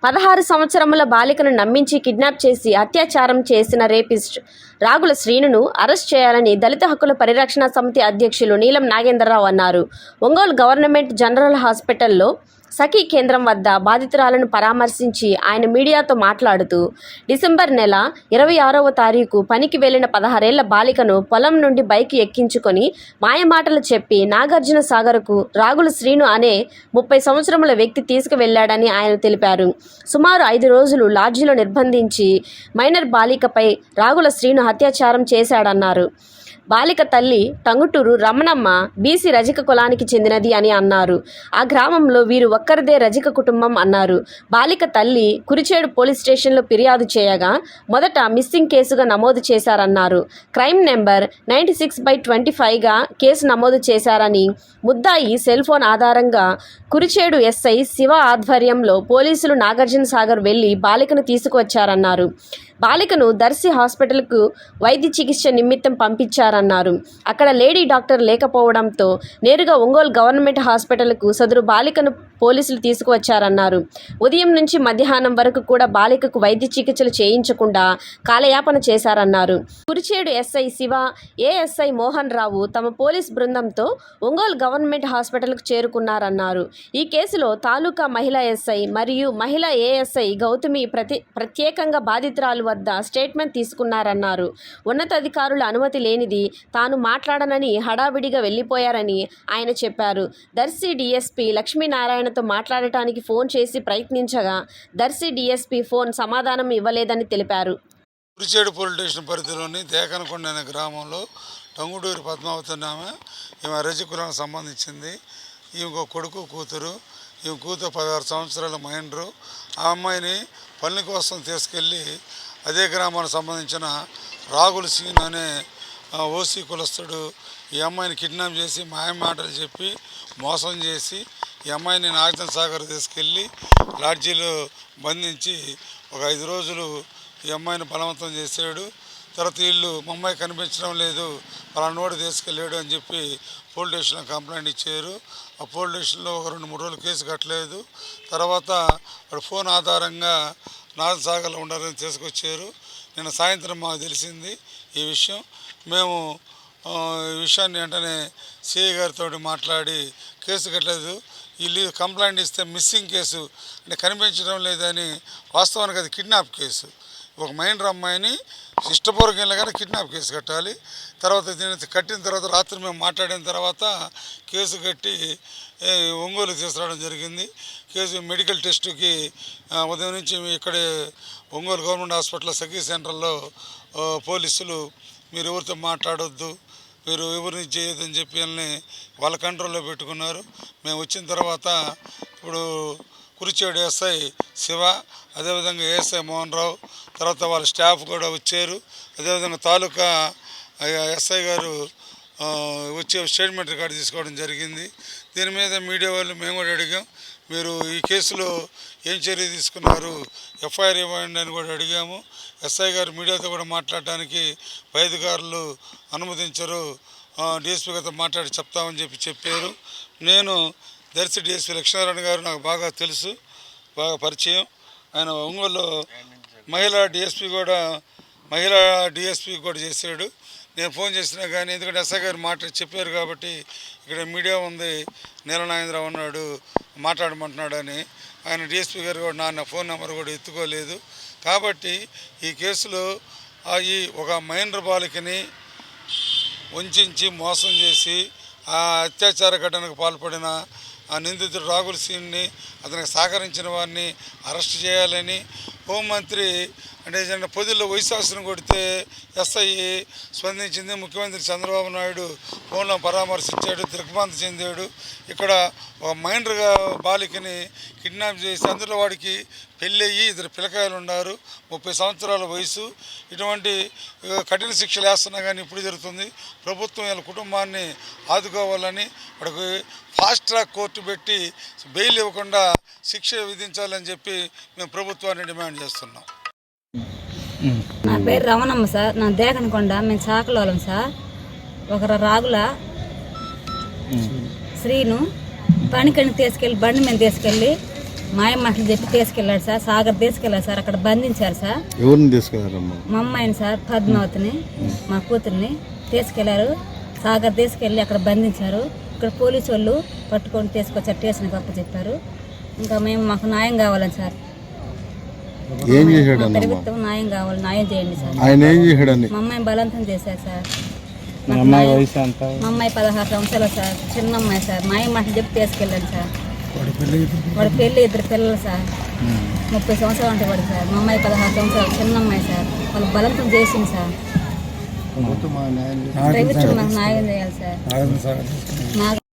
16 సంవత్సరముల బాలికను నమ్మించి కిడ్నాప్ చేసి అత్యాచారం చేసిన రేపిస్ట్ రాగుల శ్రీనును అరెస్ట్ చేయాలని దళిత హక్కుల పరిరక్షణ సమితి అధ్యక్షులు నీలం నాగేంద్రరావు అన్నారు. ఒంగోలు గవర్నమెంట్ జనరల్ హాస్పిటల్లో సఖీ కేంద్రం వద్ద బాధితురాలను పరామర్శించి ఆయన మీడియాతో మాట్లాడుతూ, డిసెంబర్ నెల 26వ తారీఖు పనికి వెళ్లిన 16 ఏళ్ల బాలికను పొలం నుండి బైక్ ఎక్కించుకొని మాయమాటలు చెప్పి నాగార్జున సాగర్కు రాగుల శ్రీను అనే 30 సంవత్సరముల వ్యక్తి తీసుకువెళ్లాడని ఆయన తెలిపారు. సుమారు 5 రోజులు లాడ్జిలో నిర్బంధించి మైనర్ బాలికపై రాగుల శ్రీను అత్యాచారం చేశాడన్నారు. బాలిక తల్లి టంగుటూరు రమణమ్మ బీసీ రజక కులానికి చెందినది అని అన్నారు. ఆ గ్రామంలో వీరు ఒక్కరిదే రజక కుటుంబం అన్నారు. బాలిక తల్లి కురిచేడు పోలీస్ స్టేషన్లో ఫిర్యాదు చేయగా మొదట మిస్సింగ్ కేసుగా నమోదు చేశారన్నారు. క్రైమ్ నెంబర్ 96/25గా కేసు నమోదు చేశారని, ముద్దాయి సెల్ ఫోన్ ఆధారంగా కురిచేడు ఎస్ఐ శివ ఆధ్వర్యంలో పోలీసులు నాగార్జున సాగర్ వెళ్లి బాలికను తీసుకువచ్చారన్నారు. బాలికను దర్శి హాస్పిటల్కు వైద్య చికిత్స నిమిత్తం పంపించారన్నారు. అక్కడ లేడీ డాక్టర్ లేకపోవడంతో నేరుగా ఒంగోలు గవర్నమెంట్ హాస్పిటల్కు సదరు బాలికను పోలీసులు తీసుకువచ్చారన్నారు. ఉదయం నుంచి మధ్యాహ్నం వరకు కూడా బాలికకు వైద్య చికిత్సలు చేయించకుండా కాలయాపన చేశారన్నారు. కురిచేడు ఎస్ఐ శివ, ఏఎస్ఐ మోహన్ రావు తమ పోలీస్ బృందంతో ఒంగోలు గవర్నమెంట్ హాస్పిటల్కు చేరుకున్నారన్నారు. ఈ కేసులో తాలూకా మహిళా ఎస్ఐ మరియు మహిళా ఏఎస్ఐ గౌతమి ప్రత్యేకంగా బాధితురాలు వద్ద స్టేట్మెంట్ తీసుకున్నారన్నారు. ఉన్నతాధికారుల అనుమతి లేనిది తాను మాట్లాడనని హడావిడిగా వెళ్లిపోయారని ఆయన చెప్పారు. దర్శి డీఎస్పీ లక్ష్మీనారాయణతో మాట్లాడటానికి ఫోన్ చేసి ప్రయత్నించగా దర్శి డీఎస్పీ ఫోన్ సమాధానం ఇవ్వలేదని తెలిపారు. కురిచేడు పోలీస్ స్టేషన్ పరిధిలోని దేకనకొండ అనే గ్రామంలో టంగుటూరి పద్మావతి ఆమె ఈమె రజకులకు సంబంధించింది. ఈమె కొడుకు కూతురు. ఈమె కూతురు 16 సంవత్సరాల మైనరు. ఆ అమ్మాయిని పని కోసం తీసుకెళ్ళి అదే గ్రామానికి సంబంధించిన రాగుల సీన్ అనే ఓసీ కులస్తుడు ఈ అమ్మాయిని కిడ్నాప్ చేసి మాయమాటలు చెప్పి మోసం చేసి ఈ అమ్మాయిని నాగార్జున సాగర్ తీసుకెళ్ళి లాడ్జీలో బంధించి ఒక 5 రోజులు ఈ అమ్మాయిని బలవంతం చేశాడు. తర్వాత వీళ్ళు మా అమ్మాయి కనిపించడం లేదు, పలానోడు తీసుకెళ్ళాడు అని చెప్పి పోలీస్ స్టేషన్లో కంప్లైంట్ ఇచ్చారు. ఆ పోలీస్ స్టేషన్లో ఒక 2-3 రోజులు కేసు కట్టలేదు. తర్వాత వాడు ఫోన్ ఆధారంగా నాగార్జున సాగర్లో ఉండాలని తీసుకొచ్చారు. నిన్న సాయంత్రం మాకు తెలిసింది ఈ విషయం. మేము ఈ విషయాన్ని వెంటనే సిఐ గారితో మాట్లాడి కేసు కట్టలేదు, వీళ్ళు కంప్లైంట్ ఇస్తే మిస్సింగ్ కేసు అంటే కనిపించడం లేదని, వాస్తవానికి అది కిడ్నాప్ కేసు. ఒక మైనర్ అమ్మాయిని ఇష్టపూర్వకంగా కానీ కిడ్నాప్ కేసు కట్టాలి. తర్వాత దీన్ని కట్టిన తర్వాత రాత్రి మేము మాట్లాడిన తర్వాత కేసు కట్టి ఒంగోలు తీసుకురావడం జరిగింది. కేసు మెడికల్ టెస్టుకి ఉదయం నుంచి ఇక్కడే ఒంగోలు గవర్నమెంట్ హాస్పిటల్ సఖీ సెంటర్లో పోలీసులు మీరు ఎవరితో మాట్లాడొద్దు, మీరు ఎవరిని చేయొద్దని చెప్పి వాళ్ళ కంట్రోల్లో పెట్టుకున్నారు. మేము వచ్చిన తర్వాత ఇప్పుడు కురిచేడు ఎస్ఐ శివ, అదేవిధంగా ఏఎస్ఐ మోహన్ రావు, తర్వాత వాళ్ళ స్టాఫ్ కూడా వచ్చారు. అదేవిధంగా తాలూకా ఎస్ఐ గారు వచ్చే స్టేట్మెంట్ రికార్డు తీసుకోవడం జరిగింది. దీని మీద మీడియా వాళ్ళు మేము కూడా అడిగాం, మీరు ఈ కేసులో ఏం చర్య తీసుకున్నారు, ఎఫ్ఐఆర్ ఇవ్వండి అని కూడా అడిగాము. ఎస్ఐ గారు మీడియాతో కూడా మాట్లాడటానికి పై అధికారులు అనుమతించరు, డిఎస్పీ గారితో మాట్లాడి చెప్తామని చెప్పారు. నేను దర్శి డిఎస్పీ లక్ష్మీనారాయణ గారు నాకు బాగా తెలుసు, బాగా పరిచయం. ఆయన ఒంగోలులో మహిళా డిఎస్పీ కూడా చేశాడు. నేను ఫోన్ చేసినా కానీ, ఎందుకంటే ఎస్ఐ గారు చెప్పారు కాబట్టి ఇక్కడ మీడియా ఉంది, నీలం నాగేంద్రరావు ఉన్నాడు మాట్లాడమంటున్నాడు అని. ఆయన డిఎస్పీ గారు కూడా నా ఫోన్ నెంబర్ కూడా ఎత్తుకోలేదు. కాబట్టి ఈ కేసులో ఈ ఒక మైనర్ బాలికని వంచి మోసం చేసి ఆ అత్యాచార ఘటనకు పాల్పడిన ఆ నిందితుడు రాగుల సీన్ని, అతనికి సహకరించిన వారిని అరెస్ట్ చేయాలని హోంమంత్రి అంటే పొదిలో వైశాసనం కొడితే ఎస్ఐ స్పందించింది. ముఖ్యమంత్రి చంద్రబాబు నాయుడు ఫోన్లో పరామర్శించాడు, దిగ్భ్రాంతి చెందాడు. ఇక్కడ ఒక మైనర్గా బాలికని కిడ్నాప్ చేసి అందులో వాడికి పెళ్ళయ్యి 2 పిల్లకాయలు ఉన్నారు, 30 సంవత్సరాల వయసు. ఇటువంటి కఠిన శిక్షలు వేస్తున్నా కానీ ఇప్పుడు జరుగుతుంది. ప్రభుత్వం వీళ్ళ కుటుంబాన్ని ఆదుకోవాలని వాడికి ఫాస్ట్ ట్రాక్ కోర్టు పెట్టి బెయిల్ ఇవ్వకుండా శిక్ష విధించాలని చెప్పి మేము ప్రభుత్వాన్ని డిమాండ్ చేస్తున్నాం. నా పేరు రమణమ్మ సార్, నా దేకనకొండ. మేము చాకలోలం సార్. ఒక రాగుల శ్రీను పనికని తీసుకెళ్ళి బండి మీద తీసుకెళ్ళి మాయ మాటలు చెప్పి తీసుకెళ్ళాడు సార్. సాగర్ తీసుకెళ్ళాడు సార్. అక్కడ బంధించారు సార్. ఎవరిని తీసుకెళ్లారమ్మా? మా అమ్మాయిని సార్, పద్మావతిని, మా కూతుర్ని తీసుకెళ్లారు. సాగర్ తీసుకెళ్ళి అక్కడ బంధించారు. ఇక్కడ పోలీసు వాళ్ళు పట్టుకొని తీసుకొచ్చారు. స్టేషన్కి అప్ప చెప్పారు. ఇంకా మేము మాకు న్యాయం కావాలని సార్. ఏం చేశాడు? ప్రభుత్వం న్యాయం కావాలి, న్యాయం చేయండి సార్. ఆయన ఏం చేశాడని? మా అమ్మాయిని బలవంతం చేశారు సార్. మా అమ్మాయి 16 సంవత్సరాలు సార్. చిన్న అమ్మాయి సార్. న్యాయం మాటలు చెప్పి తీసుకెళ్ళాను సార్. వాడి పెళ్ళి 2 పిల్లలు సార్. 30 సంవత్సరాలు అంటే వాడు సార్. మా అమ్మాయి 16 సంవత్సరాలు, చిన్న అమ్మాయి సార్. వాళ్ళు బలవంతం చేసింది సార్. ప్రభుత్వం మాకు న్యాయం చేయాలి సార్.